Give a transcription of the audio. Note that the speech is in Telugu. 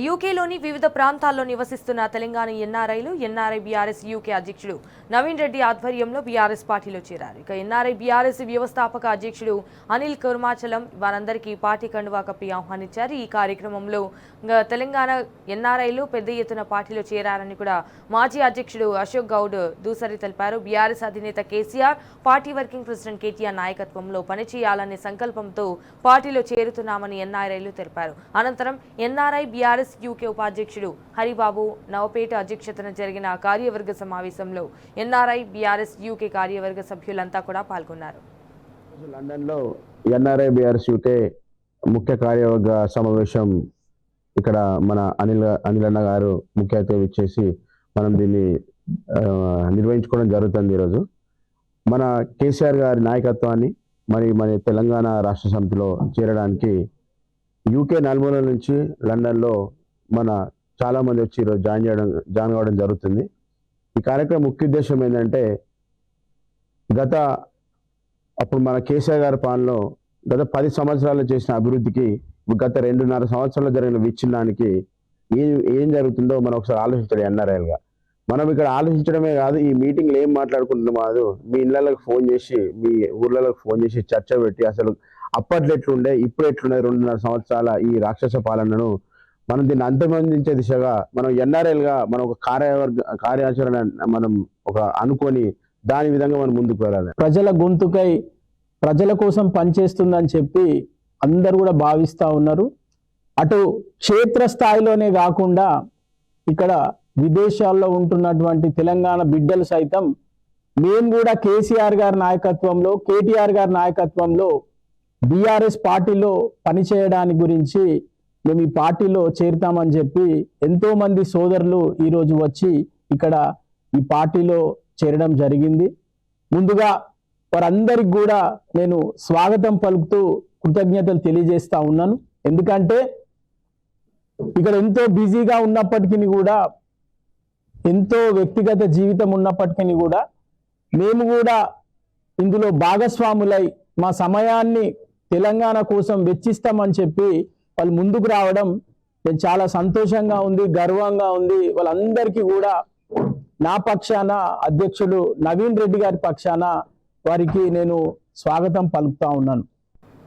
యూకేలోని వివిధ ప్రాంతాల్లో నివసిస్తున్న తెలంగాణ ఎన్ఆర్ఐ బీఆర్ఎస్ యూకే అధ్యక్షుడు నవీన్ రెడ్డి ఆధ్వర్యంలో బీఆర్ఎస్ పార్టీలో చేరారు. ఇక ఎన్ఆర్ఐ బీఆర్ఎస్ వ్యవస్థాపక అధ్యక్షుడు అనిల్ కుర్మాచలం వారందరికీ పార్టీ కండువా కప్పి ఆహ్వానించారు. ఈ కార్యక్రమంలో తెలంగాణ ఎన్ఆర్ఐలు పెద్ద ఎత్తున పార్టీలో చేరారని కూడా మాజీ అధ్యక్షుడు అశోక్ గౌడ్ దూసరి తెలిపారు. బీఆర్ఎస్ అధినేత KCR, party working president KTR నాయకత్వంలో పనిచేయాలనే సంకల్పంతో పార్టీలో చేరుతున్నామని ఎన్ఆర్ఐలు తెలిపారు. అనంతరం ఎన్ఆర్ఐ బీఆర్ఎస్ యూకే ఉపాధ్యక్షుడు హరిబాబు నవపేట అధ్యక్షతన జరిగిన కార్యవర్గ సమావేశంలో ఎన్ఆర్ఐ బీఆర్ఎస్ యూకే కార్యవర్గ సభ్యులంతా కూడా పాల్గొన్నారు. లండన్లో ఎన్ఆర్ఐ బీఆర్ఎస్ యూకే ముఖ్య కార్యవర్గ సమావేశం ఇక్కడ మన అనిల్ గారు ముఖ్య అతిథి ఇచ్చేసి మనం దీన్ని నిర్వహించుకోవడం జరుగుతుంది. ఈరోజు మన కేసీఆర్ గారి నాయకత్వాన్ని మన తెలంగాణ రాష్ట్ర సమితిలో చేరడానికి యూకే నలుమూలల నుంచి లండన్లో మన చాలామంది వచ్చి ఈరోజు జాయిన్ కావడం జరుగుతుంది. ఈ కార్యక్రమం ముఖ్య ఉద్దేశం ఏంటంటే అప్పుడు మన కేసీఆర్ గారి పాలనలో గత 10 సంవత్సరాలు చేసిన అభివృద్ధికి గత 2.5 సంవత్సరాలు జరిగిన విచ్ఛిన్నానికి ఏం జరుగుతుందో మనం ఒకసారి ఆలోచించాలి. ఎన్ఆర్ఐలుగా మనం ఇక్కడ ఆలోచించడమే కాదు, ఈ మీటింగ్లో ఏం మాట్లాడుకుంటున్నాం కాదు, మీ ఇళ్ళకి ఫోన్ చేసి మీ ఊర్లలోకి ఫోన్ చేసి చర్చ పెట్టి అసలు అప్పట్లో ఎట్లుండే ఇప్పుడు ఎట్లుండే 2.5 సంవత్సరాల ఈ రాక్షస పాలనను మనం దీన్ని అంతమొందించే దిశగా మనం ఎన్ఆర్ఐలుగా మనం ఒక కార్యాచరణ మనం ఒక అనుకొని దాని విధంగా మనం ముందుకు వెళ్ళాలి. ప్రజల గొంతుకై ప్రజల కోసం పనిచేస్తుందని చెప్పి అందరూ కూడా భావిస్తూ ఉన్నారు. అటు క్షేత్ర స్థాయిలోనే కాకుండా ఇక్కడ విదేశాల్లో ఉంటున్నటువంటి తెలంగాణ బిడ్డలు సైతం మేము కూడా కేసీఆర్ గారి నాయకత్వంలో, కేటీఆర్ గారి నాయకత్వంలో బీఆర్ఎస్ పార్టీలో పనిచేయడానికి గురించి మేము ఈ పార్టీలో చేరుతామని చెప్పి ఎంతో మంది సోదరులు ఈరోజు వచ్చి ఇక్కడ ఈ పార్టీలో చేరడం జరిగింది. ముందుగా వారందరికి కూడా నేను స్వాగతం పలుకుతూ కృతజ్ఞతలు తెలియజేస్తా ఉన్నాను. ఎందుకంటే ఇక్కడ ఎంతో బిజీగా ఉన్నప్పటికీ కూడా, ఎంతో వ్యక్తిగత జీవితం ఉన్నప్పటికీ కూడా మేము కూడా ఇందులో భాగస్వాములై మా సమయాన్ని తెలంగాణ కోసం వెచ్చిస్తామని చెప్పి వాళ్ళు ముందుకు రావడం నేను చాలా సంతోషంగా ఉంది, గర్వంగా ఉంది. వాళ్ళందరికీ కూడా నా పక్షాన, అధ్యక్షుడు నవీన్ రెడ్డి గారి పక్షాన వారికి నేను స్వాగతం పలుకుతా ఉన్నాను.